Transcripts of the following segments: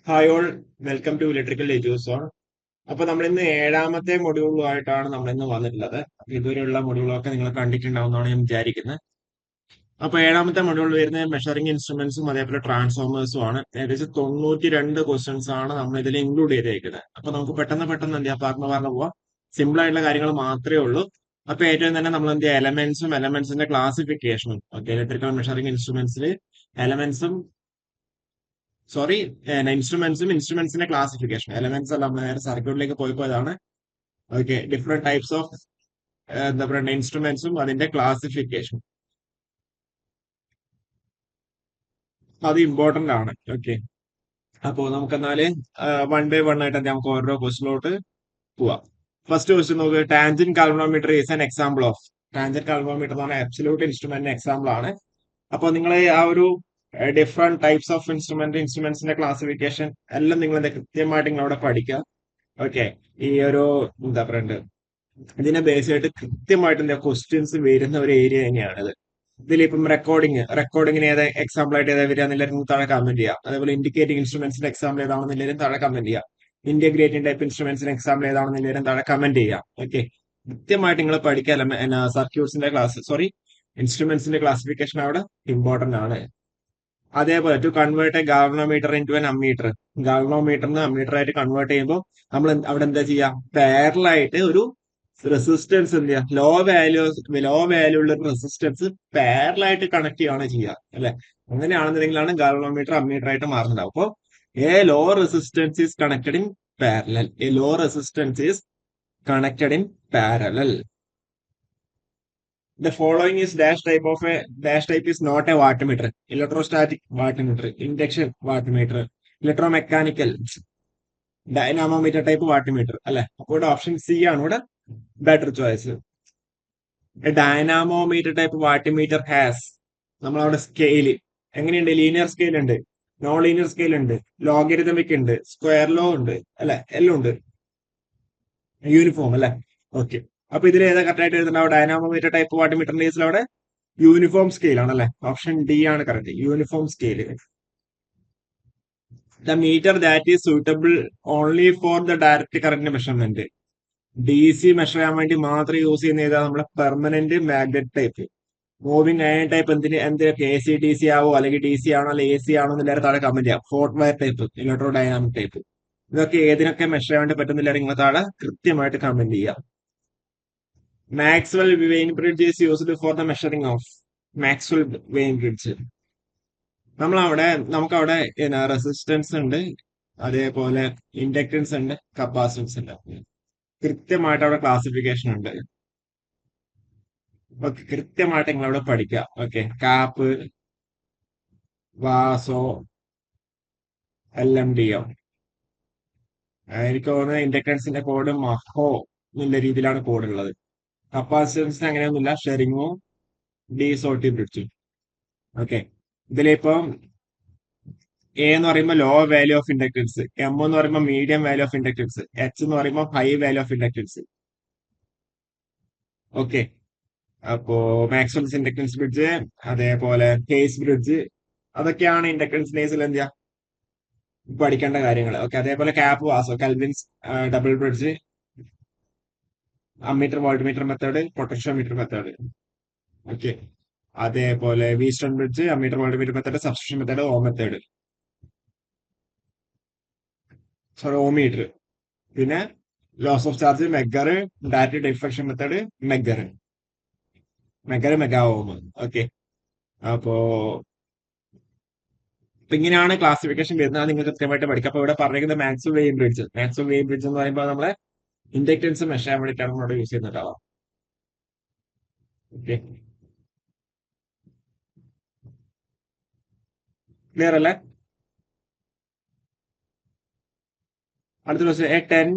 Hi all, welcome to electrical Eduzone. അപ്പൊ നമ്മൾ ഇന്ന് ഏഴാമത്തെ മൊഡ്യൂളുമായിട്ടാണ് നമ്മൾ ഇന്ന് വന്നിട്ടുള്ളത്. അപ്പൊ ഇതുവരെയുള്ള മൊഡ്യൂളൊക്കെ നിങ്ങൾ കണ്ടിട്ടുണ്ടാവുന്നതാണ് ഞാൻ വിചാരിക്കുന്നത്. അപ്പൊ ഏഴാമത്തെ മൊഡ്യൂൾ വരുന്നത് മെഷറിംഗ് ഇൻസ്ട്രുമെന്റ്സും അതേപോലെ ട്രാൻസ്ഫോമേഴ്സും ആണ്. ഏകദേശം 92 ക്വസ്റ്റ്യൻസ് ആണ് നമ്മൾ ഇതിൽ ഇൻക്ലൂഡ് ചെയ്തേക്കുന്നത്. അപ്പൊ നമുക്ക് പെട്ടെന്ന് എന്ത് ചെയ്യാം, പറഞ്ഞു പോവാം. സിമ്പിൾ ആയിട്ടുള്ള കാര്യങ്ങൾ മാത്രമേ ഉള്ളൂ. അപ്പൊ ഏറ്റവും തന്നെ നമ്മൾ എന്ത് ചെയ്യാം, എലമെന്റ്സിന്റെ ക്ലാസിഫിക്കേഷനും ഓക്കെ. ഇലക്ട്രിക്കൽ മെഷറിംഗ് ഇൻസ്ട്രുമെന്റ്സിൽ എലമെന്റ്സും സോറി ഇൻസ്ട്രുമെന്റ്സിന്റെ ക്ലാസിഫിക്കേഷൻ. എലമെന്റ്സ് അല്ല, നമ്മൾ നേരെ സർക്യൂട്ടിലേക്ക് പോയതാണ്. ഓക്കെ, ഡിഫറെന്റ് ടൈപ്സ് ഓഫ് എന്താ പറയുക ഇൻസ്ട്രുമെന്റ്സും അതിന്റെ ക്ലാസിഫിക്കേഷൻ അത് ഇമ്പോർട്ടന്റ് ആണ്. ഓക്കെ, അപ്പോ നമുക്ക് എന്നാല് വൺ ബൈ വൺ ആയിട്ട് നമുക്ക് ഓരോ ക്വസ്റ്റിലോട്ട് പോവാം. ഫസ്റ്റ് ക്വസ്റ്റ്യൻ നോക്കുക. Tangent galvanometer is an example of. Tangent galvanometer എന്ന് പറഞ്ഞാൽ അബ്സല്യൂട്ട് ഇൻസ്ട്രുമെന്റിന്റെ എക്സാമ്പിൾ ആണ്. അപ്പോൾ നിങ്ങൾ ആ ഒരു ഡിഫറെന്റ് ടൈപ്സ് ഓഫ് ഇൻസ്ട്രുമെന്റ്സിന്റെ ക്ലാസിഫിക്കേഷൻ എല്ലാം നിങ്ങൾ കൃത്യമായിട്ട് നിങ്ങൾ അവിടെ പഠിക്കുക. ഓക്കെ, ഈ ഒരു എന്താ പറയണ്ടത്, ഇതിനെ ബേസ് ചെയ്തിട്ട് കൃത്യമായിട്ട് എന്താ ക്വസ്റ്റ്യൻസ് വരുന്ന ഒരു ഏരിയ തന്നെയാണിത്. ഇതിലിപ്പം റെക്കോർഡിങ്ങിന് ഏതാ എക്സാമ്പിൾ ആയിട്ട് ഏതാ വരിക എന്നുള്ളവരും താഴെ കമന്റ് ചെയ്യാം. അതേപോലെ ഇൻഡിക്കേറ്റിംഗ് ഇൻസ്ട്രുമെന്റ്സിന്റെ എക്സാമ്പിൾ ഏതാണെന്നുള്ളവരും താഴെ കമന്റ് ചെയ്യാം. ഇന്റഗ്രേറ്റിംഗ് ടൈപ്പ് ഇൻസ്ട്രുമെന്റ്സിന്റെ എക്സാമ്പിൾ ഏതാണെന്നുള്ളവരും താഴെ കമന്റ് ചെയ്യാം. ഓക്കെ, കൃത്യമായിട്ട് നിങ്ങൾ പഠിക്കുക. സർക്യൂട്ട്സിന്റെ ക്ലാസ് സോറി ഇൻസ്ട്രുമെന്റ്സിന്റെ ക്ലാസിഫിക്കേഷൻ അവിടെ ഇമ്പോർട്ടന്റ് ആണ്. അതേപോലെ to convert a galvanometer into an ammeter. ഗാൽവനോമീറ്ററിന് അമ്മീറ്റർ ആയിട്ട് കൺവേർട്ട് ചെയ്യുമ്പോൾ നമ്മൾ അവിടെ എന്താ ചെയ്യാം, പാരലായിട്ട് ഒരു റെസിസ്റ്റൻസ് എന്ത് ചെയ്യാം, ലോ വാല്യൂ ഉള്ള റെസിസ്റ്റൻസ് പാരലായിട്ട് കണക്ട് ചെയ്യുകയാണ് ചെയ്യുക അല്ലെ. അങ്ങനെയാണെന്നുണ്ടെങ്കിലാണ് ഗാൽവനോമീറ്റർ അമ്മീറ്റർ ആയിട്ട് മാറുന്നത്. അപ്പോൾ a low resistance is connected in parallel. A low resistance is connected in parallel. The following is dash type is not a wattmeter. Electrostatic wattmeter, induction wattmeter, electromechanical dynamometer type wattmeter. അല്ലെ, അപ്പോൾ option C ആണ് ഇവിടെ better choice. Dynamometer type wattmeter has, നമ്മളവിടെ scale എങ്ങനെയുണ്ട്, linear scale ഉണ്ട്, non linear scale ഉണ്ട്, logarithmic ഉണ്ട്, square law ഉണ്ട് അല്ലെ, എല്ലാം ഉണ്ട്, യൂണിഫോം അല്ലെ. ഓക്കെ, അപ്പൊ ഇതിൽ ഏതാ കറക്റ്റ് ആയിട്ട് എഴുതുന്നത്? ഡൈനാമോമീറ്റർ ടൈപ്പ് വാട്ടിമീറ്ററിന്റെ കേസിൽ അവിടെ യൂണിഫോം സ്കെയിൽ ആണല്ലേ. ഓപ്ഷൻ ഡി ആണ് correct, uniform scale. The metre that is suitable only for the direct current measurement. D C measure ചെയ്യാൻ വേണ്ടി മാത്രം യൂസ് ചെയ്യുന്ന ഏതാ, നമ്മളെ permanent magnet type. Moving iron type എന്തിനൊക്കെ എ സി ഡി സി ആവോ, അല്ലെങ്കിൽ ഡി സി ആണോ അല്ലെങ്കിൽ എ സി ആണോ എന്നുള്ളവരെ താഴെ കമന്റ് ചെയ്യാം. Fort wire type, electro dynamic type, ഇതൊക്കെ ഏതിനൊക്കെ മെഷർ ചെയ്യാൻ വേണ്ടി പറ്റുന്നില്ല നിങ്ങൾ താഴെ കൃത്യമായിട്ട് കമന്റ് ചെയ്യാം. Maxwell vein bridge is used for the measuring of. Maxwell vein bridge നമുക്കവിടെ റെസിസ്റ്റൻസ് ഉണ്ട്, അതേപോലെ ഇൻഡക്ടൻസ് ഉണ്ട്, കപ്പാസിറ്റൻസ് ഉണ്ട്. കൃത്യമായിട്ട് അവിടെ ക്ലാസിഫിക്കേഷൻ ഉണ്ട്. ഓക്കെ, കൃത്യമായിട്ട് നിങ്ങൾ അവിടെ പഠിക്കുക. ഓക്കെ, കാപ്പ്, വാസോ, LMDO. എനിക്ക് തോന്നുന്നത് ഇൻഡക്ടൻസിന്റെ കോഡ് മഹോ എന്നുള്ള രീതിയിലാണ് കോഡ് ഉള്ളത്. കപ്പാസിറ്റൻസിന് അങ്ങനെയൊന്നുമില്ല, ഷെറിങ്ങോ ഡി സോട്ടി ബ്രിഡ്ജും. ഓക്കെ, ഇതിലിപ്പം എ എന്ന് പറയുമ്പോൾ low value of inductance, M എന്ന് പറയുമ്പോൾ medium value of inductance, H എന്ന് പറയുമ്പോൾ high value of inductance. Okay, അപ്പോ മാക്സ്വെൽസ് ഇൻഡക്ടൻസ് ബ്രിഡ്ജ്, അതേപോലെ കേസ് ബ്രിഡ്ജ്, അതൊക്കെയാണ് ഇൻഡക്ടൻസ് കേസിൽ എന്ത് ചെയ്യാ പഠിക്കേണ്ട കാര്യങ്ങൾ. ഓക്കെ, അതേപോലെ കാപ്പ് വാസോ, Kelvin's double bridge, ammeter voltmeter method, potentiometer method. Okay, അതേപോലെ Wheatstone bridge, ammeter voltmeter method, substitution method, ohm method, sorry ohmmeter. പിന്നെ loss of charge, megger, direct deflection method, mega ohm. Okay, അപ്പോ ഇങ്ങനെയാണ് classification വരുന്നത്. അത് നിങ്ങൾ കൃത്യമായിട്ട് പഠിക്കുക. അപ്പൊ ഇവിടെ പറഞ്ഞിരിക്കുന്നത് മാക്സ്വെൽ വെയിൻ ബ്രിഡ്ജ് എന്ന് പറയുമ്പോൾ നമ്മളെ ഇൻഡക്ടൻസ് മെഷർ ചെയ്യാൻ വേണ്ടിയിട്ടാണ് നമ്മളിവിടെ യൂസ് ചെയ്യുന്നുണ്ടാവുക. ഓക്കെ, ക്ലിയർ അല്ലേ? അടുത്ത question, A 10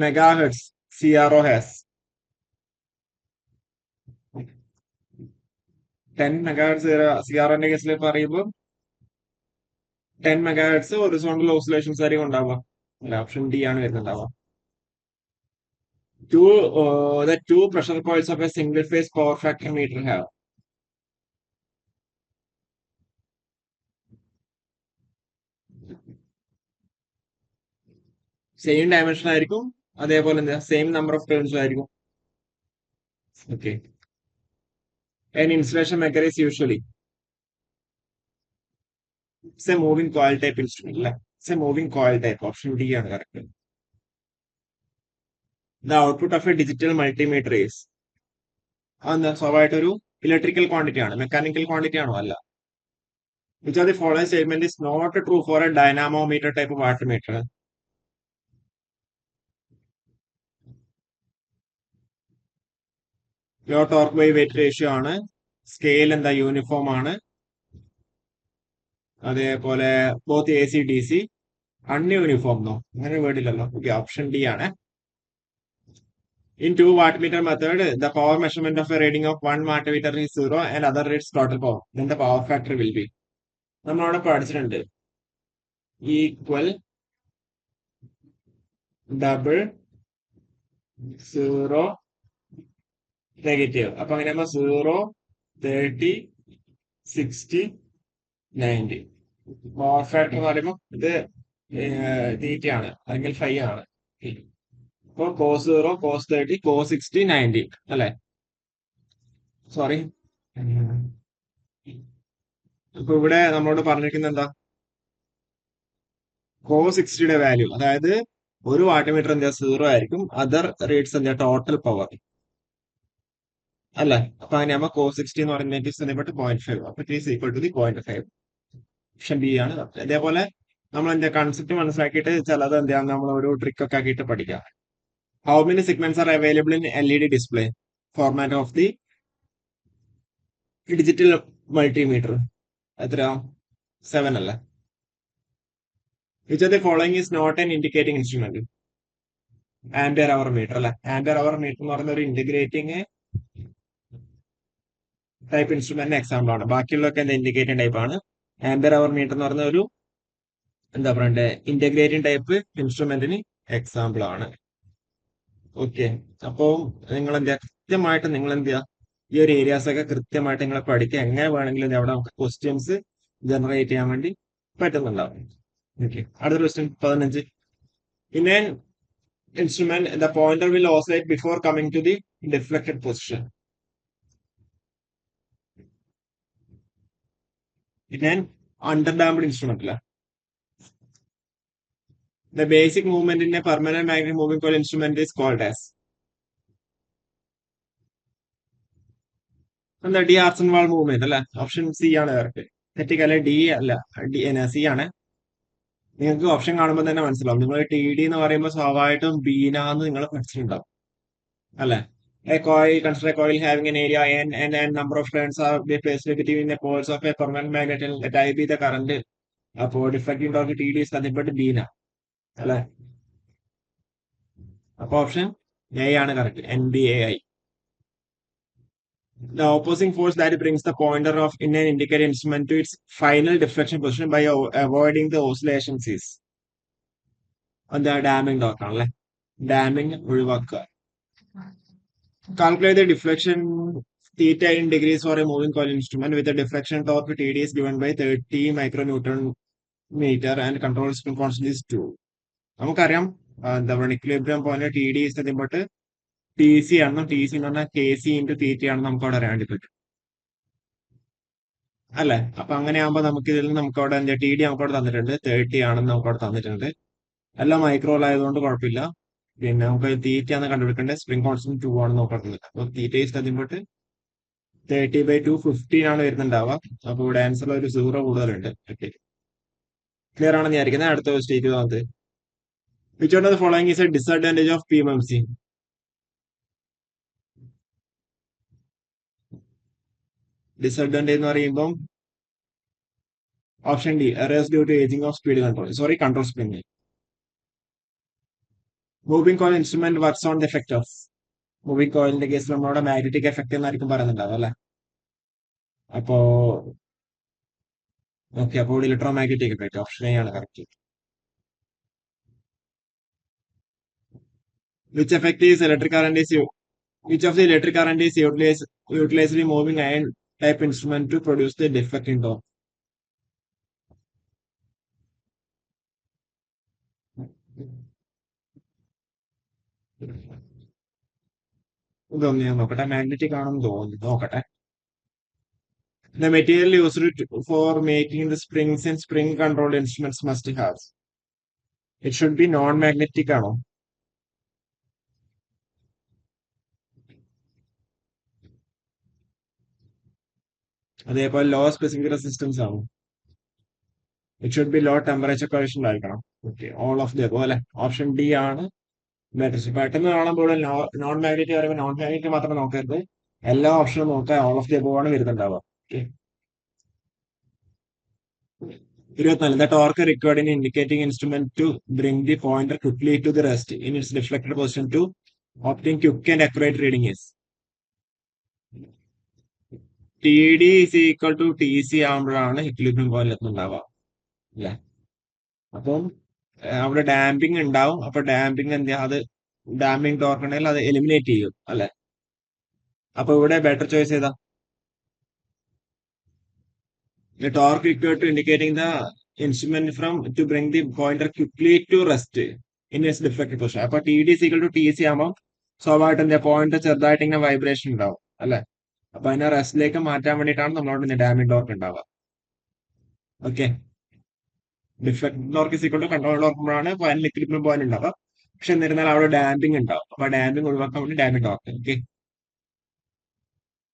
MHz CRO has. 10 MHz CROന്റെ കേസിൽ പറയുമ്പോൾ 10 MHz ഹൊറിസോണ്ടൽ ഓസിലേഷൻസ് ആയിരിക്കും ഉണ്ടാവുക. ഓപ്ഷൻ ഡി ആണ് വരുന്നുണ്ടാവുക. The two pressure coils of a single phase power factor meter have. Same dimension ആയിരിക്കും, അതേപോലെ എന്താ സെയിം നമ്പർ ഓഫ് ടേൺസും ആയിരിക്കും. Okay. An insulation maker is usually it's a moving coil type instrument അല്ലെ? It's a moving coil type. Option D ആണ് correct. The output of a digital multimeter is അതെന്താ സ്വാഭാവികമായിട്ട് ഒരു electrical quantity ആണ്, mechanical quantity ആണോ? അല്ല. Which of the following statement is not true for a dynamometer type of wattmeter? Your torque by weight ratio ആണ്, scale എന്താ uniform ആണ്, അതേപോലെ both A C D C ununiform no അങ്ങനെ വേർഡില്ലല്ലോ. Okay, option D ആണ്. In 2 wattmeter method, the power measurement of a reading of 1 wattmeter is 0 and other reads total power. Then the power factor will be. നമ്മളവിടെ പഠിച്ചിട്ടുണ്ട് equal double zero negative. അപ്പൊ അങ്ങനെ 0, 30, 60, 90. Power factor എന്ന് പറയുമ്പോൾ ഇത് തീറ്റയാണ് അല്ലെങ്കിൽ 5 ആണ്. അപ്പൊ കോസ് 0, കോസ് 30, കോസ് 60, 90 അല്ലെ? സോറി. അപ്പൊ ഇവിടെ നമ്മളോട് പറഞ്ഞിരിക്കുന്നത് എന്താ? കോസ് 60യുടെ വാല്യൂ, അതായത് ഒരു വാട്ട്മീറ്റർ എന്താ 0 ആയിരിക്കും, അതർ റേറ്റ്സ് എന്താ ടോട്ടൽ പവർ അല്ലെ? അപ്പൊ അങ്ങനെയാകുമ്പോ കോസ് 60 എന്ന് പറയുന്നത് 0.5, അപ്പൊ it is equal to the 0.5. Option B ആണ്. അതേപോലെ നമ്മൾ എന്താ കൺസെപ്റ്റ് മനസ്സിലാക്കിയിട്ട് ചിലത് എന്താ നമ്മൾ ഒരു ട്രിക്ക് ഒക്കെ ആക്കിയിട്ട് പഠിക്കാം. How many segments are available in LED display format of the digital multimeter? എത്ര? 7 അല്ലേ? Which of the following is not an indicating instrument? Ampere hour meter അല്ലെ? ആംപിയർ അവർ മീറ്റർ എന്ന് പറയുന്ന ഒരു ഇന്റഗ്രേറ്റിംഗ് ടൈപ്പ് ഇൻസ്ട്രുമെന്റിന്റെ എക്സാമ്പിൾ ആണ്. ബാക്കിയുള്ളതൊക്കെ എന്താ indicating type ആണ്. ആംപിയർ അവർ മീറ്റർ എന്ന് പറയുന്ന ഒരു എന്താ പറയണ്ടേ ഇന്റഗ്രേറ്റിംഗ് ടൈപ്പ് ഇൻസ്ട്രുമെന്റിന് എക്സാമ്പിൾ ആണ്. ഓക്കെ, അപ്പോ നിങ്ങൾ എന്താ കൃത്യമായിട്ട് നിങ്ങൾ എന്താ ഈ ഒരു ഏരിയാസ് ഒക്കെ കൃത്യമായിട്ട് നിങ്ങൾ പഠിക്കുക. എങ്ങനെ വേണമെങ്കിലും അവിടെ നമുക്ക് ക്വസ്റ്റ്യൻസ് ജനറേറ്റ് ചെയ്യാൻ വേണ്ടി പറ്റുന്നുണ്ടാവും. ഓക്കെ, അടുത്ത question 15. In an instrument, the pointer will oscillate before coming to the deflected position. In an underdamped instrument, the basic movement in a permanent magnetic moving coil instrument is called as എന്താ D ആർസൻവാൾ movement അല്ലെ? Option C ആണ് correct. തെറ്റിക്കല്ലേ? D അല്ല, D C ആണ്. നിങ്ങൾക്ക് option കാണുമ്പോൾ തന്നെ മനസ്സിലാവും. നിങ്ങൾ ടി ഡി എന്ന് പറയുമ്പോൾ സ്വാഭാവികമായിട്ടും ബീനാന്ന് നിങ്ങൾ പഠിച്ചിട്ടുണ്ടാവും അല്ലെ? A coil, consider a coil having an area n and number of turns are be placed between the poles of a permanent magnet and let I be the current. അപ്പോ deflecting torque T D സത്യപ്പെട്ട് ബീന അല്ലെ? അപ്പൊ option A ആണ് correct, NBAI. The opposing force that brings the pointer of in an indicator instrument to its final deflection position by avoiding the oscillations is എന്താ? ഡാമിംഗ് torque ആണല്ലേ? ഡാമിംഗ് ഒഴിവാക്കുക. Calculate the deflection theta in degrees for a moving coil instrument with a deflection torque TD is given by 30 micronewton meter and control spring constant is 2. നമുക്കറിയാം എന്താ പറയുക equilibrium point T D is nothing but T C ആണെന്നും T C എന്ന് പറഞ്ഞാൽ K C into തീറ്റ ആണെന്ന് നമുക്ക് അവിടെ അറിയാൻ വേണ്ടി പറ്റും അല്ലെ? അപ്പൊ അങ്ങനെയാകുമ്പോൾ നമുക്ക് ഇതിൽ നമുക്ക് അവിടെ എന്താ ടി ഡി നമുക്ക് അവിടെ തന്നിട്ടുണ്ട്, 30 ആണെന്ന് നമുക്ക് അവിടെ തന്നിട്ടുണ്ട്. എല്ലാം മൈക്രോൾ ആയതുകൊണ്ട് കുഴപ്പമില്ല. പിന്നെ നമുക്ക് തീറ്റ ആണ് കണ്ടുപിടിക്കേണ്ടത്, സ്പ്രിംഗ് കോൺസ്റ്റന്റ് 2 ആണെന്ന് നമുക്ക് തന്നിട്ടുണ്ട്. അപ്പൊ തീറ്റ ഇസ് നത്തിങ് ബട്ട് 30/2 15 ആണ് വരുന്നുണ്ടാവുക. അപ്പൊ ഇവിടെ ആൻസർ ഒരു 0 കൂടുതലുണ്ട്. ഓക്കെ, ക്ലിയർ ആണെന്ന് വിചാരിക്കുന്നത്. അടുത്ത സ്റ്റേറ്റ് വന്നത് which of the following is a disadvantage of PMMC? Disadvantage എന്ന് പറയുമ്പോൾ option D, errors due to ageing of speed control, sorry control spring. Moving coil instrument works on the effect of moving കോയിലിന്റെ കേസിൽ നമ്മളവിടെ magnetic effect എന്നായിരിക്കും പറയുന്നുണ്ടാവും അല്ലെ? അപ്പോ okay, അപ്പോൾ electromagnetic effect option A ആണ് correct. Which effect is electric current is which of the electric current is utilized in moving iron type instrument to produce the deflecting torque? ഇതൊന്ന് ഞാൻ നോക്കട്ടെ. Magnetic ആണെന്ന് തോന്നുന്നു, നോക്കട്ടെ. The material used for making the springs and spring controlled instruments must have. It should be non-magnetic ആണോ? അതേപോലെ low specific resistance ആണോ? It should be low temperature coefficient ആയിരിക്കണം. Okay, all of the above അല്ലെ. Option D ആണ് better. പെട്ടെന്ന് കാണുമ്പോൾ non magnetic പറയുമ്പോൾ non magnetic മാത്രം നോക്കരുത്, എല്ലാ ഓപ്ഷനും നോക്കുക. ഓൾ ഓഫ് ദി അബോവ് ആണ് വരുന്നുണ്ടാവുക. Okay. 24. The torque required in indicating instrument to bring the pointer quickly to the rest in its deflected position to obtain quick and accurate reading is T D is equal to T C ആകുമ്പോഴാണ് equilibrium point എത്തുന്നുണ്ടാവുക അല്ലെ. അപ്പം അവിടെ damping ഉണ്ടാവും. അപ്പൊ damping എന്താ, അത് damping torque ഉണ്ടെങ്കിൽ അത് എലിമിനേറ്റ് ചെയ്യും അല്ലെ. അപ്പൊ ഇവിടെ ബെറ്റർ ചോയ്സ് ഏതാ? The torque required to indicating the instrument from to bring the pointer quickly to rest in its deflected position. അപ്പൊ T D equal to T C ആകുമ്പോൾ സ്വാഭാവികമായിട്ട് എന്താ, പോയിന്റ് ചെറുതായിട്ട് ഇങ്ങനെ വൈബ്രേഷൻ ഉണ്ടാവും അല്ലെ. അപ്പൊ അതിനെ റെസ്റ്റിലേക്ക് മാറ്റാൻ വേണ്ടിയിട്ടാണ് നമ്മളോട് ഡാമിംഗ് ടോർക്ക് ഉണ്ടാവുക. Okay. Deflect torque is equal to control ടോർക്കുമ്പോഴാണ് ഫൈനൽ ഇക്വിലിബ്രിയം പോയിന്റ് ഉണ്ടാവുക. പക്ഷെ എന്നിരുന്നാൽ അവിടെ ഡാമ്പിംഗ് ഉണ്ടാവും. അപ്പൊ ഡാമ്പിംഗ് ഒഴിവാക്കാൻ വേണ്ടി ഡാമിംഗ് ടോർക്ക്. ഓക്കെ.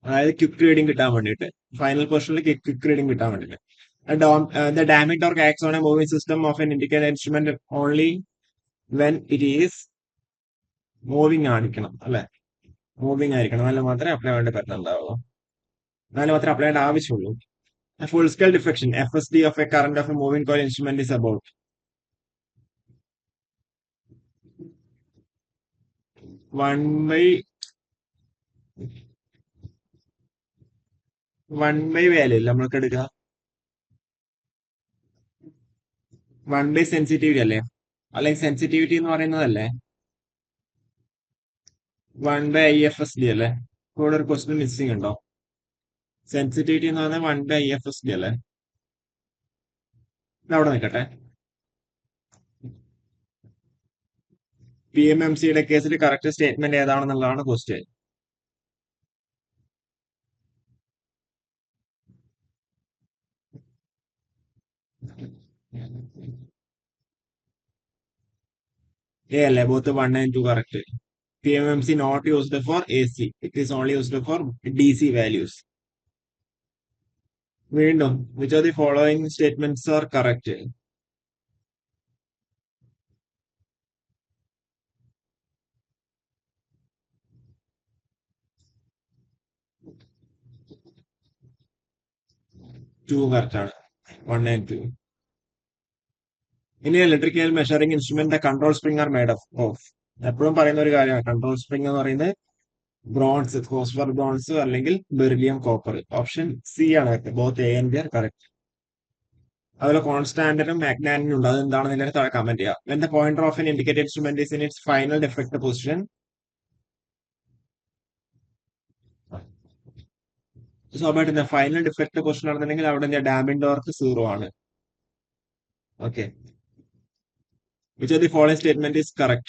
അതായത് ക്വിക്ക് റീഡിംഗ് കിട്ടാൻ വേണ്ടിയിട്ട്, ഫൈനൽ പൊസിഷനിൽ ക്വിക്ക് റീഡിംഗ് കിട്ടാൻ വേണ്ടിയിട്ട്. The damping torque acts on a moving system of an indicator instrument only when it is moving ആയിരിക്കണം അല്ലെ. മൂവിങ് ആയിരിക്കണം, എന്നാലും മാത്രമേ അപ്ലൈ വേണ്ടി പറ്റുന്നുണ്ടാവുള്ളൂ, എന്നാലും മാത്രമേ അപ്ലൈ ചെയ്യേണ്ട ആവശ്യമുള്ളൂ. Full scale deflection FSD of a current of a moving coil instrument is about 1/1 value നമ്മൾക്ക് എടുക്കുക. 1 സെൻസിറ്റിവിറ്റി അല്ലേ, അല്ലെങ്കിൽ സെൻസിറ്റിവിറ്റി എന്ന് പറയുന്നതല്ലേ 1/IFSD അല്ലേ. ഇവിടെ ഒരു ക്വസ്റ്റ്യൻ മിസ്സിംഗ് ഉണ്ടോ? സെൻസിറ്റിവിറ്റി എന്ന് പറഞ്ഞാൽ 1/IFSD അല്ലേ. അവിടെ നിൽക്കട്ടെ. PMMCയുടെ കേസിൽ കറക്റ്റ് സ്റ്റേറ്റ്മെന്റ് ഏതാണെന്നുള്ളതാണ് ക്വസ്റ്റ്യൻ. A അല്ലേ, both 1 and 2 correct. PMMC not used for AC, it is only used for DC values. വീണ്ടും, which of the following statements are correct? Two correct ആണ്, 1 and 2. ഇനി electrical measuring instrument the control spring R made of. എപ്പോഴും പറയുന്ന ഒരു കാര്യമാണ് control spring എന്ന് പറയുന്നത് bronze, phosphor bronze അല്ലെങ്കിൽ ബെറിലിയം കോപ്പർ. ഓപ്ഷൻ സി ആണ് correct. Both A and B are correct. അതുപോലെ കോൺസ്റ്റാന്റിനും മാഗ്നാനിനും ഉണ്ട്, അത് എന്താണെന്ന് താഴെ കമന്റ് ചെയ്യാം. When the pointer of an indicator instrument is in its final deflected position, സ്വാഭാവികമായിട്ട് ഫൈനൽ ഡിഫ്ലക്ട് പൊസിഷൻ ആണെന്നുണ്ടെങ്കിൽ അവിടെ ഡാമ്പിംഗ് ടോർക്ക് 0 ആണ്. Okay. Which of the following statement is correct?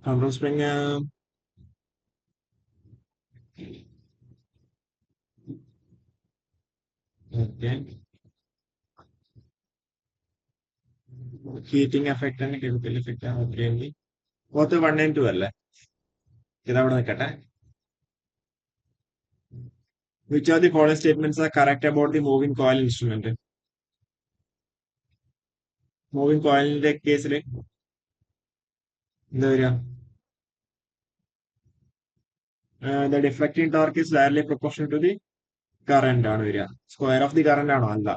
Control spring okay. Heating effect and chemical effect ആണ്. Okay. both 1 and 2 അല്ലേ. ഇതവിടെ നിൽക്കട്ടെ. Which of the following statements are correct about the moving coil instrument? Moving കോയിലിന്റെ കേസിൽ എന്താ വരിക? The deflecting torque is directly proportional to the current ആണ് വരിക. സ്ക്വയർ ഓഫ് ദി കറന്റ് ആണോ? അല്ല,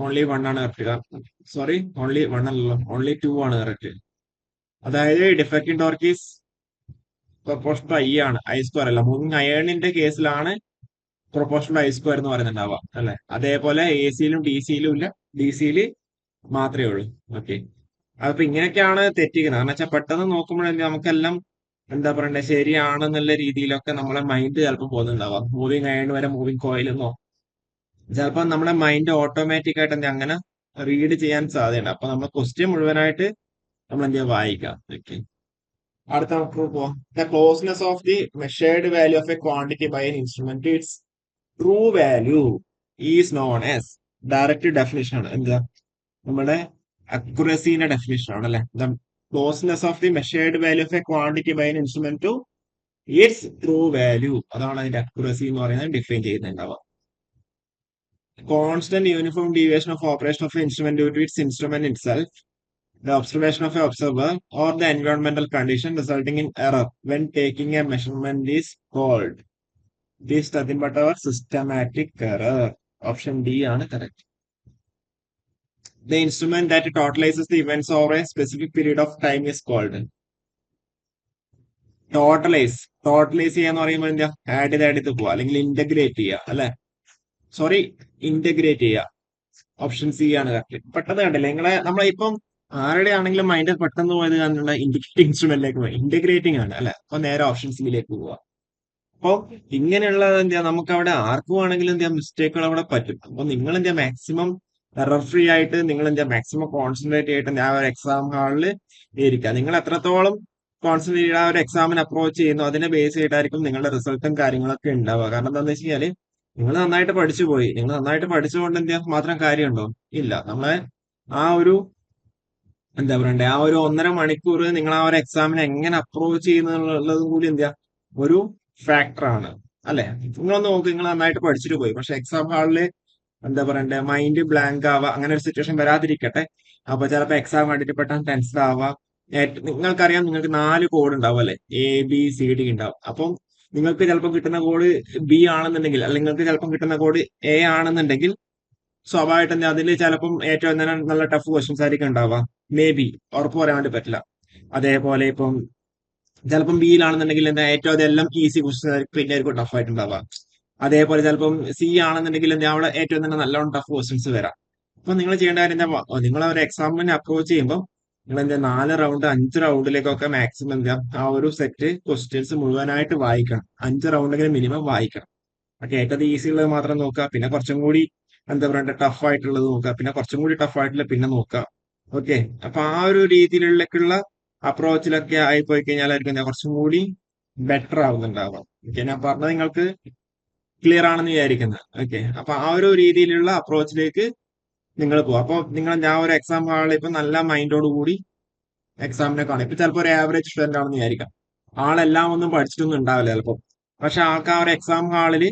ഓൺലി 1 ആണ് കറക്റ്റ്. സോറി, ഓൺലി 1 അല്ലല്ലോ, ഓൺലി 2 ആണ് കറക്റ്റ്. അതായത് deflecting torque is proportional to I ആണ്, ഐ സ്ക്വയർ അല്ല. മൂവിംഗ് അയേണിന്റെ കേസിലാണ് പ്രൊപ്പോർഷണൽ ഐ സ്ക്വയർ എന്ന് പറയുന്നുണ്ടാവുക അല്ലെ. അതേപോലെ എ സിയിലും ഡി സിയിലും ഇല്ല, ഡി സിയിൽ മാത്രമേ ഉള്ളൂ. ഓക്കെ. അപ്പൊ ഇങ്ങനെയൊക്കെയാണ് തെറ്റിക്കുന്നത്. കാരണം വെച്ചാൽ പെട്ടെന്ന് നോക്കുമ്പോഴല്ലേ നമുക്കെല്ലാം എന്താ പറയണ്ടേ ശരിയാണെന്നുള്ള രീതിയിലൊക്കെ നമ്മളെ മൈൻഡ് ചിലപ്പോൾ പോകുന്നുണ്ടാവാം. മൂവിങ് അയൺ വരെ മൂവിങ് കോയിൽ എന്നോ ചിലപ്പോൾ നമ്മുടെ മൈൻഡ് ഓട്ടോമാറ്റിക് ആയിട്ട് എന്താ അങ്ങനെ റീഡ് ചെയ്യാൻ സാധ്യതയുണ്ട്. അപ്പൊ നമ്മൾ ക്വസ്റ്റ്യൻ മുഴുവനായിട്ട് നമ്മൾ എന്ത് ചെയ്യാ വായിക്കാം. ഓക്കെ, അടുത്ത നമുക്ക് പോവാം. The closeness of the measured value of a quantity by an instrument its true value is known as. Direct definition ആണ് എന്താ, നമ്മുടെ അക്യുറസീന്റെ ഡെഫിനിഷൻ ആണ് അല്ലെ. The closeness of the measured value of a quantity by an instrument to its true value, അതാണ് അതിന്റെ accuracy എന്ന് പറയുന്നത് ഡിഫൈൻ ചെയ്യുന്നുണ്ടാവുക. Constant uniform deviation of operation of an instrument due to its instrument itself, the observation of an observer, or the environmental condition resulting in error when taking a measurement is called. This is nothing but our systematic error. Option D ആണ് correct. The instrument that totalizes the events over a specific period of time is called. Totalize. Totalize ചെയ്യാന്ന് പറയുമ്പോൾ എന്താ, add ചെയ്ത് പോവുക അല്ലെങ്കിൽ integrate ചെയ്യുക അല്ലെ. Sorry, integrate ചെയ്യുക. ഓപ്ഷൻ സി ആണ് കറക്റ്റ്. പെട്ടെന്ന് കണ്ടില്ലേ നിങ്ങളെ, നമ്മളിപ്പം ആരുടെ ആണെങ്കിലും മൈൻഡ് പെട്ടെന്ന് പോയത് കണ്ടിട്ടുള്ള ഇൻഡിക്കേറ്റിംഗ് ഇൻസ്ട്രുമെന്റിലേക്ക് പോയി, ഇന്റഗ്രേറ്റിംഗ് ആണ് അല്ലെ. അപ്പൊ നേരെ ഓപ്ഷൻ സിയിലേക്ക് പോവുക. അപ്പൊ ഇങ്ങനെയുള്ളത് എന്താ, നമുക്ക് അവിടെ ആർക്കും ആണെങ്കിലും എന്താ മിസ്റ്റേക്കുകൾ അവിടെ പറ്റും. അപ്പൊ നിങ്ങൾ എന്താ മാക്സിമം എറർ ഫ്രീ ആയിട്ട് നിങ്ങൾ എന്താ മാക്സിമം കോൺസെൻട്രേറ്റ് ചെയ്തിട്ട് ആ ഒരു എക്സാം ഹാളിൽ ഇരിക്കുക. നിങ്ങൾ എത്രത്തോളം കോൺസെൻട്രേറ്റ് ചെയ്ത് ആ ഒരു എക്സാമിന് അപ്രോച്ച് ചെയ്യുന്നു അതിനെ ബേസ് ചെയ്തിട്ടായിരിക്കും നിങ്ങളുടെ റിസൾട്ടും കാര്യങ്ങളൊക്കെ ഉണ്ടാവുക. കാരണം എന്താണെന്ന് വെച്ച് കഴിഞ്ഞാല് നിങ്ങൾ നന്നായിട്ട് പഠിച്ചു പോയി, നിങ്ങൾ നന്നായിട്ട് പഠിച്ചുകൊണ്ട് എന്താ മാത്രം കാര്യമുണ്ടോ, ഇല്ല. നമ്മളെ ആ ഒരു എന്താ പറയണ്ടേ, ആ ഒരു 1.5 മണിക്കൂർ നിങ്ങൾ ആ ഒരു എക്സാമിനെ എങ്ങനെ അപ്രോച്ച് ചെയ്യുന്നുള്ളതും കൂടി എന്താ ഒരു ഫാക്ടറാണ് അല്ലെ. നിങ്ങളൊന്ന് നോക്ക്, നിങ്ങൾ നന്നായിട്ട് പഠിച്ചിട്ട് പോയി, പക്ഷെ എക്സാം ഹാളില് എന്താ പറയണ്ടേ മൈൻഡ് ബ്ലാങ്ക് ആവുക, അങ്ങനെ ഒരു സിറ്റുവേഷൻ വരാതിരിക്കട്ടെ. അപ്പൊ ചിലപ്പോൾ എക്സാം കണ്ടിട്ട് പെട്ടെന്ന് ടെൻഷൻ ആവുക. നിങ്ങൾക്കറിയാം, നിങ്ങൾക്ക് 4 കോഡ് ഉണ്ടാവും അല്ലെ, ABCD ഉണ്ടാവും. അപ്പം നിങ്ങൾക്ക് ചിലപ്പോൾ കിട്ടുന്ന കോഡ് ബി ആണെന്നുണ്ടെങ്കിൽ, അല്ലെങ്കിൽ നിങ്ങൾക്ക് ചിലപ്പോൾ കിട്ടുന്ന കോഡ് എ ആണെന്നുണ്ടെങ്കിൽ സ്വാഭാവികമായിട്ടും അതിൽ ചിലപ്പം ഏറ്റവും നല്ല ടഫ് ക്വസ്റ്റ്യൻസ് ആയിരിക്കും ഉണ്ടാവുക. മേ ബി, ഉറപ്പ് പറയാൻ വേണ്ടി പറ്റില്ല. അതേപോലെ ഇപ്പം ചിലപ്പം ബിയിലാണെന്നുണ്ടെങ്കിൽ എന്താ ഏറ്റവും അതെല്ലാം ഈസി ക്വസ്റ്റ്യൻസ് പിന്നെ ആയിരിക്കും ടഫ് ആയിട്ടുണ്ടാവുക. അതേപോലെ ചിലപ്പം സി ആണെന്നുണ്ടെങ്കിൽ എന്താ അവിടെ ഏറ്റവും തന്നെ നല്ലോണം ടഫ് ക്വസ്റ്റ്യൻസ് വരാം. അപ്പൊ നിങ്ങൾ ചെയ്യേണ്ട കാര്യം എന്താ, നിങ്ങൾ ഒരു എക്സാമിനെ അപ്രോച്ച് ചെയ്യുമ്പോൾ നിങ്ങൾ എന്താ 4 റൗണ്ട് 5 റൗണ്ടിലേക്കൊക്കെ മാക്സിമം എന്താ ആ ഒരു സെറ്റ് ക്വസ്റ്റ്യൻസ് മുഴുവനായിട്ട് വായിക്കണം. 5 റൗണ്ടെങ്കിലും മിനിമം വായിക്കണം. ഓക്കെ, ഏറ്റവും ഈസി ഉള്ളത് മാത്രം നോക്കുക, പിന്നെ കുറച്ചും കൂടി എന്താ പറയണ്ടേ ടഫ് ആയിട്ടുള്ളത് നോക്കുക, പിന്നെ കുറച്ചും കൂടി ടഫ് ആയിട്ടുള്ള പിന്നെ നോക്കുക. ഓക്കെ, അപ്പൊ ആ ഒരു രീതിയിലേക്കുള്ള അപ്രോച്ചിലൊക്കെ ആയിപ്പോയി കഴിഞ്ഞാലായിരിക്കും എന്താ കുറച്ചും കൂടി ബെറ്റർ ആവുന്നുണ്ടാവാം. ഓക്കെ, ഞാൻ പറഞ്ഞത് നിങ്ങൾക്ക് ക്ലിയർ ആണെന്ന് വിചാരിക്കുന്നത്. ഓക്കെ, അപ്പൊ ആ ഒരു രീതിയിലുള്ള അപ്രോച്ചിലേക്ക് നിങ്ങൾ പോകും. അപ്പൊ നിങ്ങൾ ഞാൻ ഒരു എക്സാം ഹാളിൽ ഇപ്പൊ നല്ല മൈൻഡോട് കൂടി എക്സാമിനെ കാണും. ഇപ്പൊ ചിലപ്പോൾ ഒരു ആവറേജ് സ്റ്റുഡന്റ് ആണെന്ന് വിചാരിക്കാം, ആളെല്ലാം ഒന്നും പഠിച്ചിട്ടൊന്നും ഉണ്ടാവില്ല ചിലപ്പോൾ. പക്ഷെ ആൾക്ക് ആ ഒരു എക്സാം ഹാളിൽ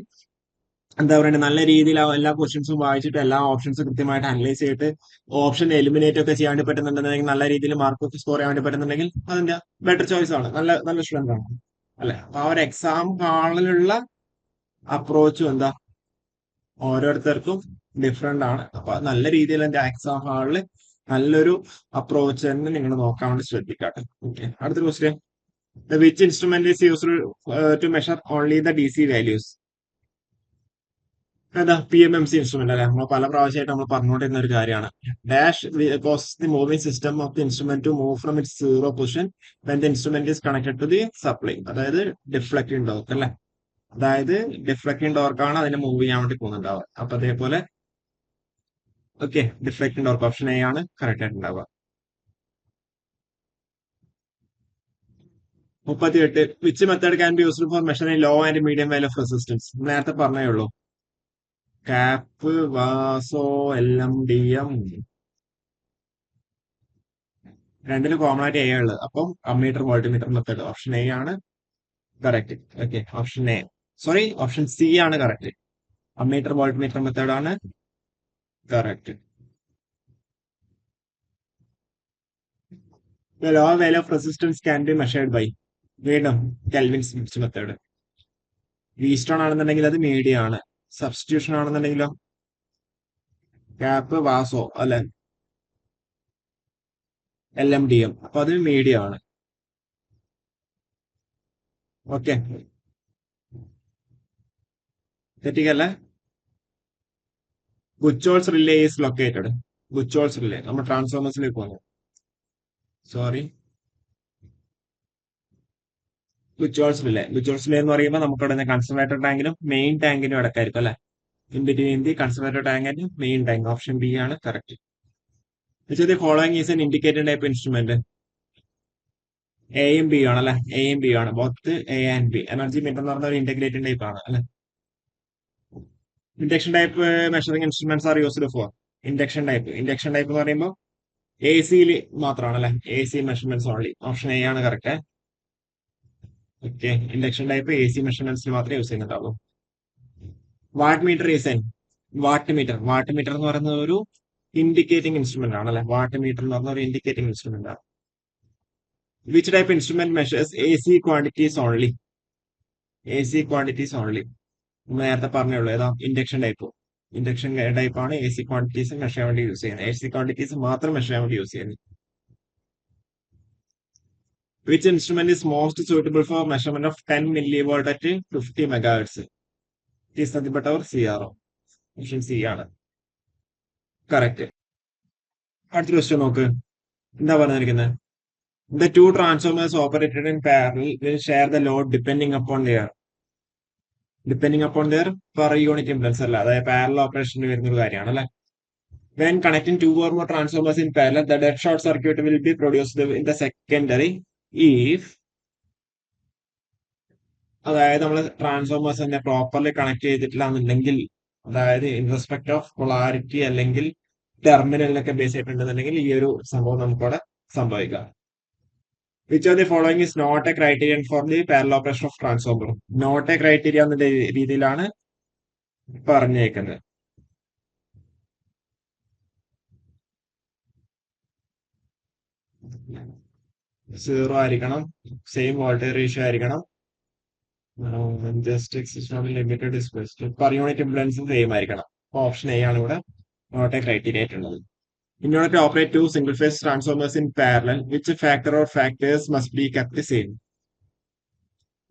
എന്താ പറയുക നല്ല രീതിയിൽ എല്ലാ ക്വസ്റ്റ്യൻസും വായിച്ചിട്ട് എല്ലാ ഓപ്ഷൻസും കൃത്യമായിട്ട് അനലൈസ് ചെയ്തിട്ട് ഓപ്ഷൻ എലിമിനേറ്റ് ഒക്കെ ചെയ്യാൻ വേണ്ടി പറ്റുന്നുണ്ടെങ്കിൽ, നല്ല രീതിയിൽ മാർക്ക് ഒക്കെ സ്കോർ ചെയ്യാൻ വേണ്ടി പറ്റുന്നുണ്ടെങ്കിൽ അതിന്റെ ബെറ്റർ ചോയ്സ് ആണ്, നല്ല നല്ല സ്റ്റുഡന്റ് ആണ് അല്ലെ. അപ്പൊ ആ ഒരു എക്സാം ഹാളിലുള്ള അപ്രോച്ചും എന്താ ഓരോരുത്തർക്കും ഡിഫറെന്റ് ആണ്. അപ്പൊ നല്ല രീതിയിൽ എന്റെ എക്സാം ഹാളിൽ നല്ലൊരു അപ്രോച്ച് തന്നെ നിങ്ങൾ നോക്കാൻ വേണ്ടി ശ്രദ്ധിക്കാട്ടെ. ഓക്കെ, അടുത്ത question. Which instrument is used to measure only the DC values? അതാ PMMC ഇൻസ്ട്രുമെന്റ് അല്ലെ. നമ്മൾ പല പ്രാവശ്യമായിട്ട് നമ്മൾ പറഞ്ഞുകൊണ്ടിരുന്ന ഒരു കാര്യമാണ്. Dash causes the moving system of the instrument to move from its zero position when the instrument is connected to the supply. അതായത് ഡിഫ്ലക്റ്റിംഗ് ടോർക്ക് അല്ലെ. അതായത് ഡിഫ്ലക്റ്റിംഗ് ടോർക്കാണ് അതിനെ മൂവ് ചെയ്യാൻ വേണ്ടി പോകുന്നുണ്ടാവുക. അപ്പൊ അതേപോലെ okay, deflecting torque option A ആണ് കറക്റ്റ് ആയിട്ടുണ്ടാവുക. 38. Which method can be used for measuring low and medium value of resistance? നേരത്തെ പറഞ്ഞേ ഉള്ളൂ, കാപ്പ്, വാസോ, LMDM രണ്ടിലും കോമൺ ആയിട്ട് എ ഉള്ളത്. അപ്പം ammeter voltmeter method option A ആണ് correct. Okay, option A, sorry option C ആണ് കറക്റ്റ്. അമ്മീറ്റർ വോൾട്ടിമീറ്റർ മെത്തേഡ് ആണ് correct. Low value of resistance can be measured by, വീണ്ടും കെൽവിൻ സ്മിത്ത് മെത്തേഡ്. വീസ്റ്റോൺ ആണെന്നുണ്ടെങ്കിൽ അത് medium ആണ്. Substitution ആണെന്നുണ്ടെങ്കിലോ കാപ്പ്, വാസോ അല്ലെ, LMDM, അപ്പൊ അത് മീഡിയം ആണ്. ഓക്കെ, തെറ്റിക്കല്ലേ. Buchholz relay is located. Buchholz relay നമ്മൾ ട്രാൻസ്ഫോമേഴ്സിലേക്ക് വന്നു, സോറി. ഗുച്ചോൾസ് റിലേ എന്ന് പറയുമ്പോൾ നമുക്ക് ഇവിടെ കൺസെൻട്രേറ്റർ ടാങ്കിലും മെയിൻ ടാങ്കിനും ഇടക്കായിരിക്കും അല്ലെ. in between the conservator tank and main tank. Option B ആണ് correct. Which of the following is an indicator type instrument? എയും ബി ആണ് അല്ലെ, എയും ബി ആണ്, both A and B. Energy meter എന്ന് പറഞ്ഞ ഒരു ഇന്റഗ്രേറ്റഡ് ടൈപ്പ് ആണ് അല്ലെ. Induction type measuring instruments are used for induction type എന്ന് പറയുമ്പോൾ എ സിയിൽ മാത്രമാണ് അല്ലെ, A C measurements only. Option A ആണ് correct. Okay, induction type A C മെഷർമെന്റ്സിൽ മാത്രമേ യൂസ് ചെയ്യുന്നുണ്ടാവുള്ളൂ. Wattmeter is an wattmeter എന്ന് പറയുന്നത് ഒരു ഇൻഡിക്കേറ്റിംഗ് ഇൻസ്ട്രുമെന്റ് ആണ് അല്ലെ. വാട്ട് മീറ്റർ എന്ന് പറഞ്ഞ ഒരു ഇൻഡിക്കേറ്റിംഗ് ഇൻസ്ട്രുമെന്റ് ആണ്. Which type instrument measures A C quantities only? A C quantities only നേരത്തെ പറഞ്ഞുള്ളൂ. ഏതാ? ഇൻഡക്ഷൻ ടൈപ്പ് ആണ് എ സി ക്വാണ്ടിറ്റീസ് മെഷർ ചെയ്യാൻ വേണ്ടി യൂസ് ചെയ്യുന്നത്. എ സി ക്വാണ്ടിറ്റീസ് മാത്രം മെഷർ ചെയ്യാൻ വേണ്ടി യൂസ് ചെയ്യുന്നത്. Which instrument is most suitable for measurement of 10 millivolt at 50 megahertz? It is nothing but our CRO. Option C ആണ് correct. അടുത്ത ക്വസ്റ്റ്യൻ നോക്ക്, എന്താ പറഞ്ഞിരിക്കുന്നത്? The two transformers operated in parallel will share the load depending upon their per unit impedance അല്ല, അതായത് parallel ഓപ്പറേഷനിൽ വരുന്ന ഒരു കാര്യമാണ് അല്ലെ. When connecting two or more transformers in parallel, the dead short circuit will be produced in the secondary if, അതായത് നമ്മൾ transformers തന്നെ properly connect ചെയ്തിട്ടില്ല എന്നുണ്ടെങ്കിൽ, അതായത് ഇൻ റെസ്പെക്ട് ഓഫ് പൊളാരിറ്റി അല്ലെങ്കിൽ ടെർമിനലിനൊക്കെ ബേസ് ചെയ്തിട്ടുണ്ടെന്നുണ്ടെങ്കിൽ ഈ ഒരു സംഭവം നമുക്കവിടെ സംഭവിക്കാം. Which of the following is not a criterion for the parallel operation of transformer? Not a criteria എന്ന രീതിയിലാണ് പറഞ്ഞേക്കുന്നത്. സീറോ ആയിരിക്കണം, സെയിം വോൾട്ടേജ് റേഷ്യോ ആയിരിക്കണം, ലിമിറ്റഡ് ഡിസ്പ്ലേസ്ഡ് പെർ യൂണിറ്റ് ഇംപെഡൻസും സെയിം ആയിരിക്കണം. ഓപ്ഷൻ എ ആണ് ഇവിടെ നോട്ട് എ ക്രൈറ്റീരിയ ആയിട്ടുള്ളത്. In order to operate two single phase transformers in parallel, which factor or factors must be kept the same?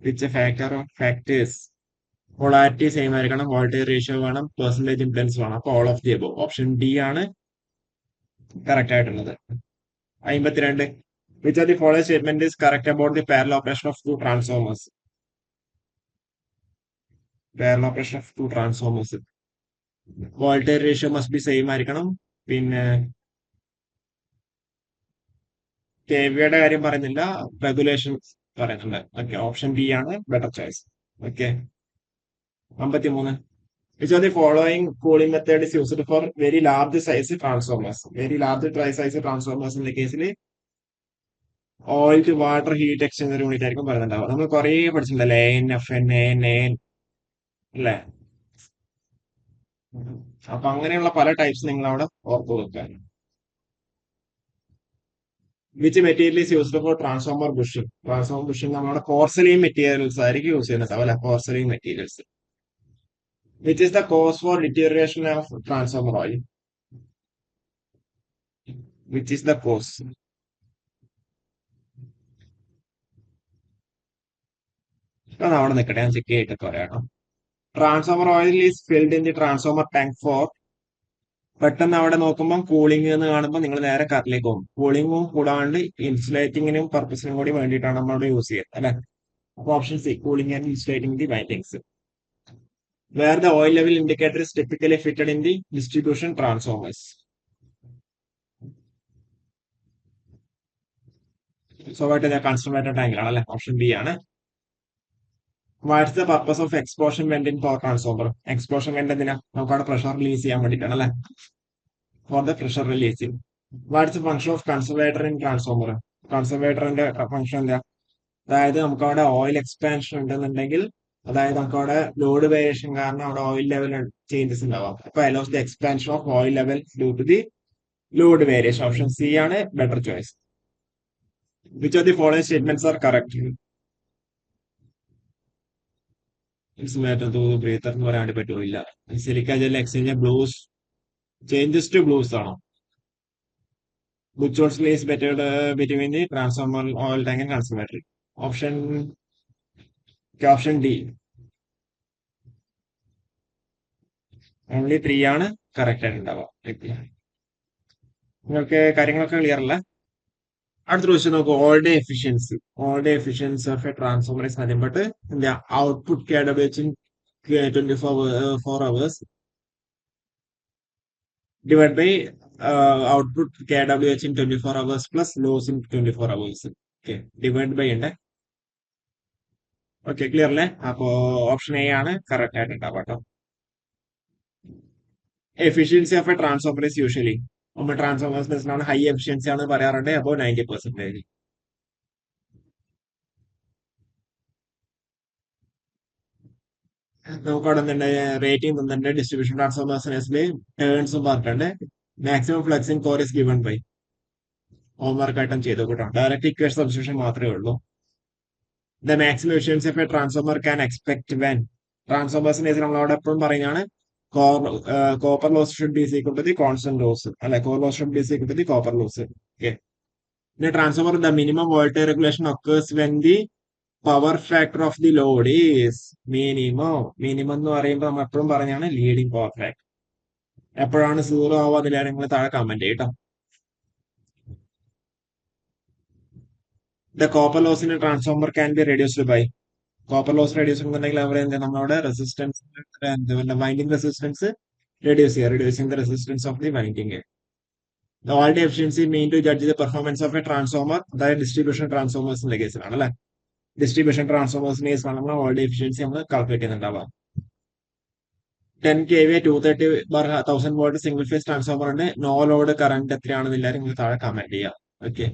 Which factor or factors? Polarity same ആയിരിക്കണം, voltage ratio വേണം, percentage impedance വേണം. അപ്പോൾ all of the above. Option D ആണ് correct ആയിട്ടുള്ളത്. 52. Which of the following statement is correct about the parallel operation of two transformers? Parallel operation of two transformers. Voltage ratio must be same ആയിരിക്കണം, പിന്നെ കെവിയുടെ കാര്യം പറയുന്നില്ല, regulation പറയുന്നുണ്ട്. Okay, option B ആണ് better choice. Okay. 53. Which of the following cooling method is used for very large size transformers? Very large size transformers in the കേസിൽ oil to water heat exchanger unit ആയിരിക്കും പറയുന്നുണ്ടാവുക. നമ്മൾ കുറെ പഠിച്ചിട്ടുണ്ടല്ലേ, AN, FN, AN അല്ലേ. അപ്പൊ അങ്ങനെയുള്ള പല types നിങ്ങൾ അവിടെ ഓർത്ത് വെക്കാൻ. Which material is used for transformer bushing? Transformer bushing നമ്മുടെ പോർസലൈൻ മെറ്റീരിയൽസ് ആയിരിക്കും യൂസ് ചെയ്യുന്നത് അല്ലെ, porcelain materials. Which is the cause for deterioration of transformer oil? Which is the cause? അത് അവിടെ നിൽക്കട്ടെ, ഞാൻ ചെക്ക് ചെയ്തിട്ടൊക്കെ പറയാം. Transformer oil is filled in the transformer tank for, പെട്ടെന്ന് അവിടെ നോക്കുമ്പോൾ കൂളിംഗ് എന്ന് കാണുമ്പോൾ നിങ്ങൾ നേരെ കറണ്ടിലേക്ക് പോകും. കൂളിംഗും കൂടാണ്ട് ഇൻസുലേറ്റിങ്ങിനും പർപ്പസിനും കൂടി വേണ്ടിയിട്ടാണ് നമ്മൾ യൂസ് ചെയ്യുന്നത് അല്ലെ. അപ്പൊ option C, cooling and insulating the windings. Where the oil level indicator is typically fitted in the distribution transformers. സ്വാഭാവികമായിട്ട് കൺസർവേറ്റർ ടാങ്കിലാണ് അല്ലെ. ഓപ്ഷൻ ബി ആണ്. What's the purpose of explosion vent in power transformer? Explosion vent എന്തിനാ? നമുക്ക് അവിടെ pressure release ചെയ്യാൻ വേണ്ടിയിട്ടാണ് അല്ലെ, for the pressure releasing. What's the function of conservator in transformer? കൺസർവേറ്ററിന്റെ ഫംഗ്ഷൻ എന്താ? അതായത് നമുക്ക് അവിടെ ഓയിൽ എക്സ്പാൻഷൻ ഉണ്ടെന്നുണ്ടെങ്കിൽ, അതായത് നമുക്ക് അവിടെ ലോഡ് വേരിയേഷൻ കാരണം അവിടെ ഓയിൽ ലെവൽ ചേഞ്ചസ് ഉണ്ടാവാം. അപ്പൊ allows the expansion of oil level due to the load variation. Option C ആണ് better choice. Which of the following statements are correct? Breather എന്ന് പറയാൻ പറ്റില്ല. Silica gel exchange blues changes to blues ആണോ? Which is better between the transformer oil tank and conservator? Option D. Only 3 ആണ് correct ആയിട്ടുണ്ടാവുക. നിങ്ങൾക്ക് കാര്യങ്ങളൊക്കെ clear അല്ല. അടുത്ത question നോക്കൂ, all day efficiency. All day efficiency of a transformer is nothing but output KW in 24 hours divide by output KWH in 24 hours plus loss in 24 hours. Okay, divide by ഉണ്ട്. Okay, clear അല്ലേ? അപ്പോ option A ആണ് correct ആയിട്ട് ഉണ്ടാവുക കേട്ടോ. Efficiency of a transformer is usually, നമ്മൾ ട്രാൻസ്ഫോമേഴ്സിനാണ് high efficiency ആണ് പറയാറുണ്ട്, അബോ 90%. നമുക്ക് അവിടെ തന്നെ റേറ്റിംഗ് തന്നിട്ടുണ്ട്. ഡിസ്ട്രിബ്യൂഷൻ ട്രാൻസ്ഫോമേഴ്സിന് ടേൺസും പറഞ്ഞിട്ടുണ്ട്. Maximum flux in core is given by, homework ആയിട്ടും ചെയ്തു കേട്ടോ. ഡയറക്റ്റ് ഇക്വേഷൻ സബ്സ്റ്റിറ്റ്യൂഷൻ മാത്രമേ ഉള്ളൂ. The maximum efficiency of a transformer can expect when, ട്രാൻസ്ഫോമേഴ്സിന്റെ നമ്മളവിടെ എപ്പോഴും പറയുന്നതാണ് copper loss should be equal to the constant loss, അല്ലെ, core loss should be equal to the copper loss. Okay, പിന്നെ transformer the minimum voltage regulation occurs when the power factor of the load is minimum. Minimum എന്ന് പറയുമ്പോൾ നമ്മൾ എപ്പോഴും പറഞ്ഞാണ് leading power factor. എപ്പോഴാണ് zero ആവാന്നില്ല, നിങ്ങൾ താഴെ കമന്റ് ചെയ്യട്ടോ. The copper loss in transformer can be reduced by, copper loss reduce ചെയ്യുന്നുണ്ടെങ്കിൽ അവർ നമ്മളവിടെ റെസിസ്റ്റൻസ്, വൈൻഡിങ് റെസിസ്റ്റൻസ് റെഡ്യൂസ് ചെയ്യുക, reducing the resistance of the winding. The voltage efficiency mean to judge the performance of a transformer, അതായത് distribution ട്രാൻസ്ഫോമേഴ്സിന്റെ കേസിലാണ് അല്ലെ. Distribution ട്രാൻസ്ഫോമേഴ്സിന്റെ കേസിലാണ് നമ്മൾ വോൾട്ടേജ് എഫിഷ്യൻസി നമ്മൾ കാൽക്കുലേറ്റ് ചെയ്യുന്നുണ്ടാവാം. 10 kVA 230/1000 volt single phase transformer ഉണ്ട്. നോ ലോഡ് കറന്റ് എത്രയാണെന്ന് എല്ലാവരും നിങ്ങൾ താഴെ കമന്റ് ചെയ്യാം. Okay,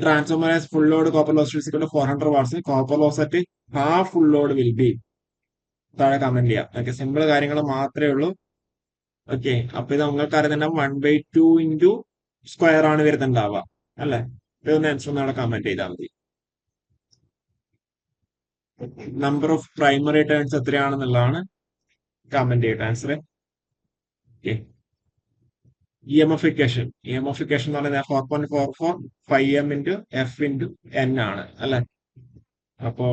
transformer has full load copper loss is equal to 400 watts. Copper loss at half full load will be, താഴെ comment ചെയ്യാം. ഓക്കെ, സിമ്പിൾ കാര്യങ്ങൾ മാത്രമേ ഉള്ളൂ. ഓക്കെ, അപ്പൊ ഇത് നിങ്ങൾക്ക് അറിയുന്നുണ്ടാവും 1/2 ഇൻറ്റു സ്ക്വയർ ആണ് വരുന്നുണ്ടാവുക അല്ലെ. ഇതൊന്ന് ആൻസർ നാളെ കമന്റ് ചെയ്താൽ മതി. നമ്പർ ഓഫ് പ്രൈമറി ടേൺസ് എത്രയാണെന്നുള്ളതാണ് കമന്റ് ചെയ്തിട്ട് ആൻസർ. ഓക്കെ, ഇഎംഎഫിക്കേഷൻ എന്ന് പറയുന്നത് 4.44 5m × F × N ആണ് അല്ലെ. അപ്പോ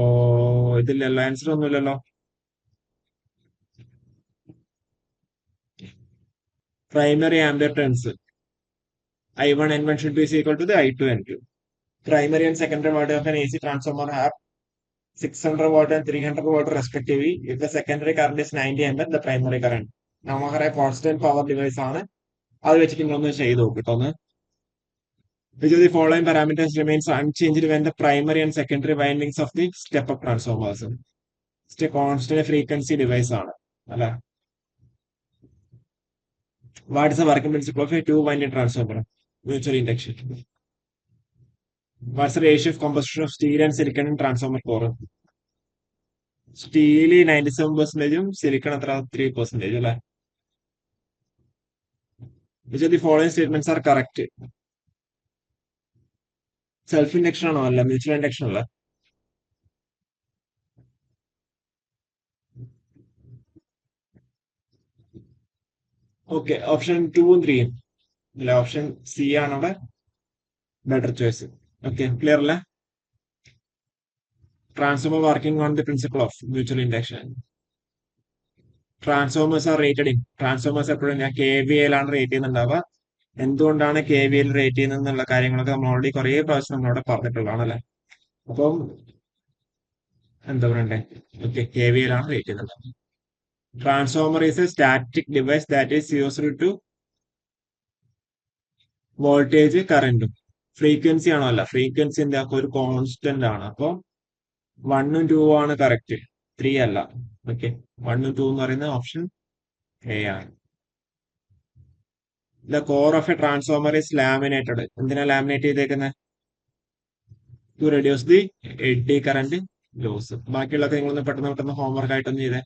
ഇതിലല്ലോ ആൻസർ ഒന്നുമില്ലല്ലോ. Primary ampere turns I1 N1 should be equal to the I2 N2. Primary and secondary watt of an AC transformer have 600 watt and 300 watt respectively. If the secondary current is 90 ampere, the primary current. നമുക്കറിയ constant power device ആണ്. അത് വെച്ചിട്ട് നിങ്ങളൊന്ന് ചെയ്ത് നോക്കിട്ടൊന്ന്. Which of the following parameters remains unchanged when the primary and secondary windings of the step-up transformers? Constant frequency device ആണ് അല്ലെ. What is the working principle of a two-winding transformer? Mutual induction. What's the ratio of composition of steel and silicon in transformer core? Steel 97%, silicon 3%. അല്ലേ? Which of the following statements are correct? Self induction ആണോ? അല്ല, mutual induction അല്ല. Okay, option 2 ഉം 3 ഉം അല്ല, option C ആണ് അവിടെ better choice. Okay, clear അല്ലേ? Transformer working on the principle of mutual induction. Transformers are rated in, transformers എപ്പോഴും ഞാൻ KVA ലാണ് റേറ്റ് ചെയ്യുന്നുണ്ടാവുക. എന്തുകൊണ്ടാണ് KVA റേറ്റ് ചെയ്യുന്നത് എന്നുള്ള കാര്യങ്ങളൊക്കെ നമ്മൾ ഓൾറെഡി കുറേ പ്രാവശ്യം നമ്മളവിടെ പറഞ്ഞിട്ടുള്ളതാണ് അല്ലെ. അപ്പം എന്താ പറയണ്ടേ, ഓക്കെ, KVA ലാണ് റേറ്റ് ചെയ്യുന്നുണ്ടാവുക. Transformer is a static device that is used to voltage കറന്റും. ഫ്രീക്വൻസി ആണോ? അല്ല, ഫ്രീക്വൻസി എന്താ ഒരു കോൺസ്റ്റന്റ് ആണ്. അപ്പൊ 1 ഉം 2 ആണ് കറക്റ്റ്, 3 അല്ല. ഓക്കെ, 1 ഉം 2 എന്ന് പറയുന്നത് ഓപ്ഷൻ എ ആണ്. The core of a transformer is laminated. എന്തിനാ ലാമിനേറ്റ് ചെയ്തേക്കുന്നത്? To reduce the eddy current loss. ബാക്കിയുള്ളതൊക്കെ നിങ്ങളൊന്ന് പെട്ടെന്ന് ഹോംവർക്ക് ആയിട്ടൊന്ന് ചെയ്തേ.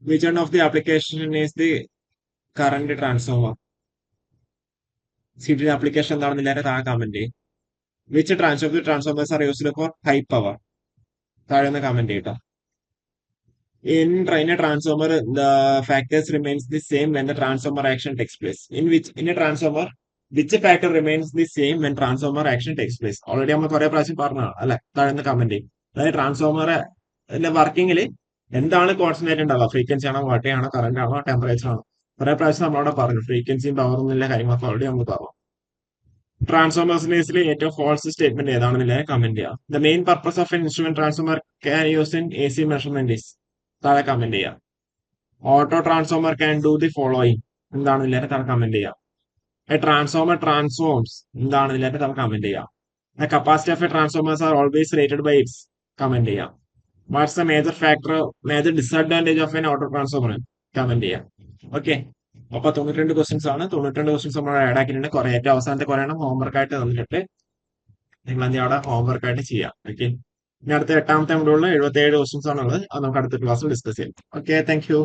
Which one of the application is the current transformer? സിറ്റിയുടെ ആപ്ലിക്കേഷൻ എന്താണെന്ന് താഴെ കമന്റ് ചെയ്യും. Which transformers are used for high power? താഴെ ഒന്ന് കമന്റ് ചെയ്യട്ടോ. In a transformer, the factors remains the same when the transformer action takes place. In a transformer, which factor remains the same when transformer action takes place? Already നമ്മൾ കുറെ പ്രാവശ്യം പറഞ്ഞതാണ് അല്ലെ. താഴെ comment ചെയ്യും. അതായത് ട്രാൻസ്ഫോമർ വർക്കിംഗിൽ എന്താണ് കോൺസെൻട്രേറ്റ് ഉണ്ടാവുക? ഫ്രീക്വൻസി ആണോ, വാട്ടേ ആണോ, കറന്റ് ആണോ, ടെമ്പറേച്ചർ ആണോ? കുറെ പ്രാവശ്യം നമ്മളവിടെ പറഞ്ഞു. ഫ്രീക്വൻസിയും പവറും എന്നുള്ള കാര്യങ്ങളൊക്കെ ഓൾറെഡി നമ്മൾ പറഞ്ഞു. ട്രാൻസ്ഫോമേഴ്സിന്റെ ഏറ്റവും ഫോൾസ് സ്റ്റേറ്റ്മെന്റ് ഏതാണെന്നില്ല കമന്റ് ചെയ്യാം. The main purpose of N instrument transformer can use in AC measurement is, താഴെ കമന്റ് ചെയ്യാം. Auto transformer can do the following. എന്താണ് ഇതിലേക്ക് താഴെ കമന്റ് ചെയ്യാം. എ ട്രാൻസ്ഫോമർ ട്രാൻസ്ഫോംസ് എന്താണ് ഇതിലേക്ക് താഴെ കമന്റ് ചെയ്യാം. The capacity of a transformers are always rated by its comment ചെയ്യാം. What's the major factor major disadvantage of an auto transformer comment ചെയ്യാം. ഓക്കെ, അപ്പൊ 92 ക്വസ്റ്റ്യൻസ് ആണ്. 92 ക്വസ്റ്റ്യൻസ് നമ്മൾ ആഡ് ആക്കിയിട്ടുണ്ട്. കുറെ ഏറ്റവും അവസാനത്തെ കുറെ ഹോംവർക്ക് ആയിട്ട് തന്നിട്ട് നിങ്ങൾ എന്ത് അവിടെ ഹോംവർക്ക് ആയിട്ട് ചെയ്യാം. ഓക്കെ, ഇനി അടുത്ത 8ാമത്തെ മൊഡ്യൂളിൽ 77 ക്വസ്റ്റ്യൻസ് ആണുള്ളത്. അത് നമുക്ക് അടുത്ത ക്ലാസ്സിൽ ഡിസ്കസ് ചെയ്യാം. Okay, thank you.